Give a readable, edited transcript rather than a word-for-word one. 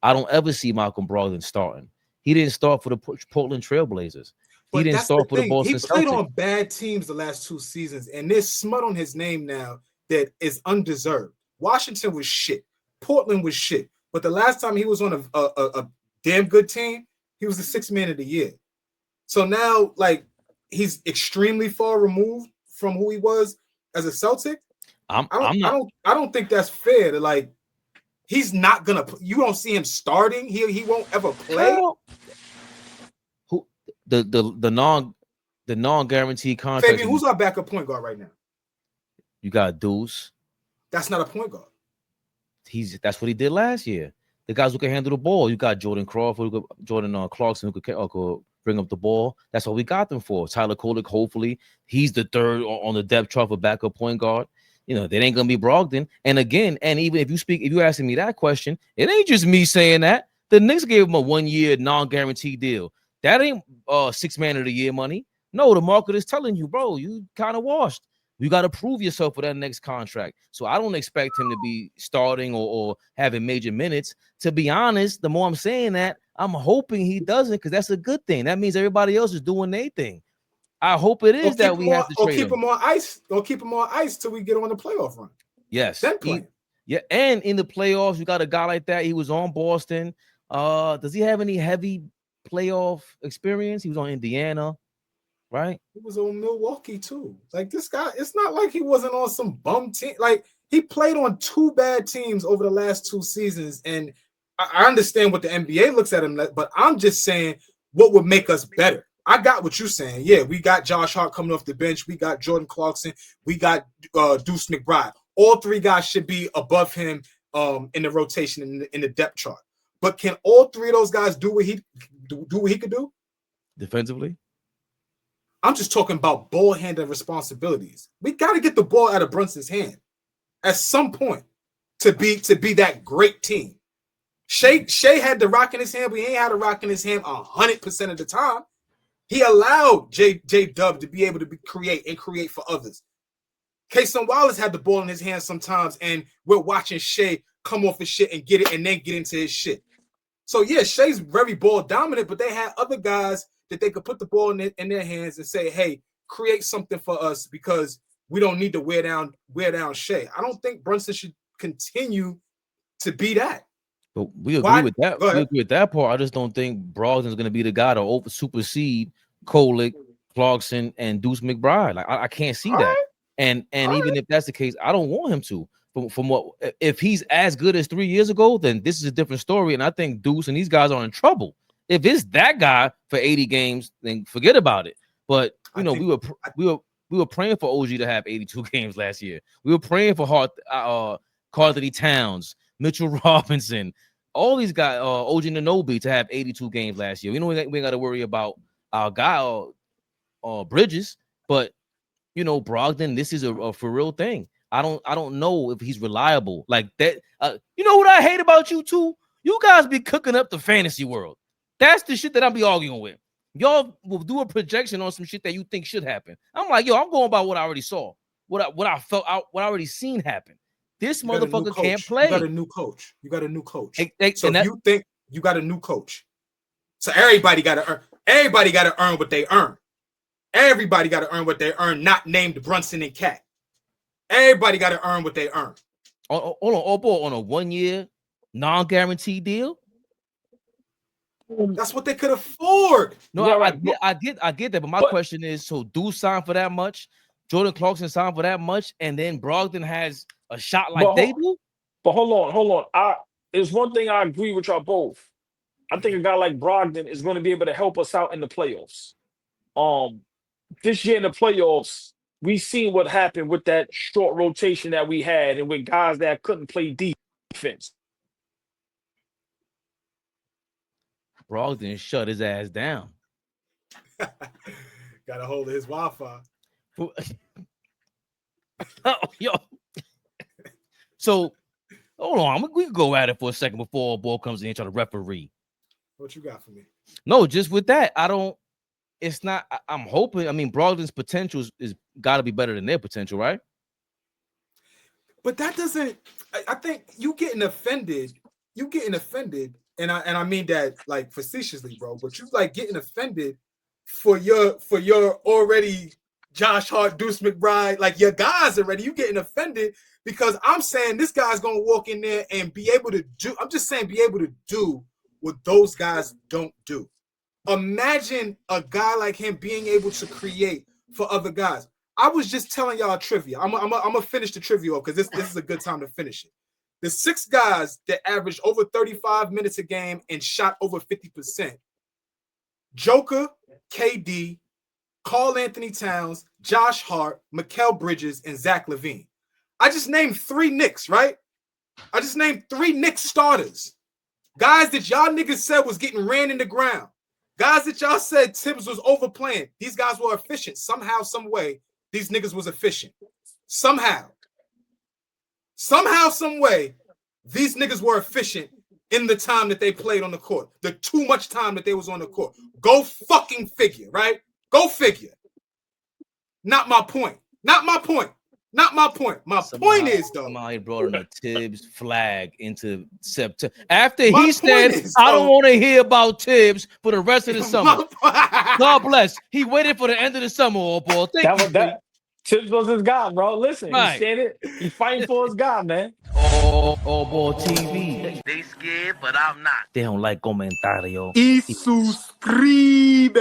I don't ever see Malcolm Brogdon starting. He didn't start for the Portland Trailblazers. He didn't start for the Boston Celtics. He played on bad teams the last 2 seasons, and there's smut on his name now that is undeserved. Washington was shit. Portland was shit. But the last time he was on a damn good team, he was the 6th man of the year. So now, like, he's extremely far removed from who he was as a Celtic. I don't think that's fair to, like, he's not gonna. You don't see him starting. He won't ever play. Who the non-guaranteed contract? Fabian, who's our backup point guard right now? You got Deuce. That's not a point guard. That's what he did last year. The guys who can handle the ball. You got Jordan Crawford, Jordan Clarkson who could bring up the ball. That's what we got them for. Tyler Kolek, hopefully he's the 3rd on the depth chart for backup point guard. You know, that ain't gonna be Brogdon. And again, and even if you're asking me that question, it ain't just me saying that. The Knicks gave him a 1-year non-guaranteed deal. That ain't 6th man of the year money. No, the market is telling you, bro, you kind of washed. You got to prove yourself for that next contract. So I don't expect him to be starting or having major minutes. To be honest, the more I'm saying that, I'm hoping he doesn't, because that's a good thing. That means everybody else is doing their thing. I hope it is that we have to trade him. Keep him on ice. Or keep him on ice till we get on the playoff run. Yes. Then play. Yeah, and in the playoffs, you got a guy like that. He was on Boston. Does he have any heavy playoff experience? He was on Indiana. Right, he was on Milwaukee too. Like, this guy, it's not like he wasn't on some bum team. Like, he played on 2 bad teams over the last 2 seasons, and I understand what the NBA looks at him, but I'm just saying what would make us better. I got what you're saying. Yeah, we got Josh Hart coming off the bench. We got Jordan Clarkson. We got Deuce McBride. All 3 guys should be above him in the rotation in the depth chart. But can all 3 of those guys do what he could do defensively? I'm just talking about ball handling responsibilities. We got to get the ball out of Brunson's hand at some point to be that great team. Shea had the rock in his hand, but he ain't had a rock in his hand 100% of the time. He allowed J Dub to be able to create for others. Kason Wallace had the ball in his hand sometimes, and we're watching Shea come off his shit and get it and then get into his shit. So yeah, Shea's very ball dominant, but they had other guys that they could put the ball in their hands and say, hey, create something for us because we don't need to wear down Shea. I don't think Brunson should continue to be that. But we agree with that. We agree with that part. I just don't think Brogdon's going to be the guy to supersede Kolek, Clarkson, and Deuce McBride. Like, I can't see that. And even if that's the case, I don't want him to. From what, if he's as good as 3 years ago, then this is a different story. And I think Deuce and these guys are in trouble. If it's that guy for 80 games, then forget about it. But you know, we were praying for OG to have 82 games last year. We were praying for Carly Towns, Mitchell Robinson, all these guys, OG Anunoby to have 82 games last year. We know we ain't got to worry about our guy Bridges, but you know, Brogdon, this is a for real thing. I don't know if he's reliable like that. You know what I hate about you two? You guys be cooking up the fantasy world. That's the shit that I'll be arguing with. Y'all will do a projection on some shit that you think should happen. I'm like, yo, I'm going by what I already saw, what I felt out, what I already seen happen. This motherfucker can't play. You got a new coach. So you think you got a new coach. So everybody got to earn. Everybody got to earn what they earn. Everybody got to earn what they earn, not named Brunson and Cat. Everybody got to earn what they earn. On a 1-year non-guaranteed deal. That's what they could afford. No, I get that. But my question is, so Deuce signed for that much, Jordan Clarkson signed for that much, and then Brogdon has a shot like they do? But hold on. There's one thing I agree with y'all both. I think a guy like Brogdon is going to be able to help us out in the playoffs. This year in the playoffs, we seen what happened with that short rotation that we had and with guys that couldn't play defense. Brogdon shut his ass down. Got a hold of his Wi-Fi. Yo. So, hold on. We can go at it for a second before ball comes in and try to referee. What you got for me? No, just with that, it's not. I'm hoping. I mean, Brogdon's potential is got to be better than their potential, right? But that doesn't. I think you getting offended and I mean that like facetiously, bro. But you like getting offended for your already Josh Hart, Deuce McBride, like your guys already. You getting offended because I'm saying this guy's gonna walk in there and be able to do. I'm just saying be able to do what those guys don't do. Imagine a guy like him being able to create for other guys. I was just telling y'all trivia. I'm gonna finish the trivia off because this is a good time to finish it. The 6 guys that averaged over 35 minutes a game and shot over 50%. Joker, KD, Karl Anthony Towns, Josh Hart, Mikal Bridges, and Zach LaVine. I just named 3 Knicks, right? I just named 3 Knicks starters. Guys that y'all niggas said was getting ran in the ground. Guys that y'all said Tibbs was overplaying. These guys were efficient. Somehow, some way, these niggas was efficient. Somehow, some way, these niggas were efficient in the time that they played on the court. The too much time that they was on the court. Go fucking figure, right? Go figure. Not my point. Not my point. Not my point. My point is, though. Somebody brought in a Tibbs flag into September. After he said, I don't want to hear about Tibbs for the rest of the summer. God bless. He waited for the end of the summer, AllBall. That Tibbs was his guy, bro. Listen, right. He said it. He's fighting for his guy, man. AllBall TV. They scared, but I'm not. They don't like comentario. Y suscribe.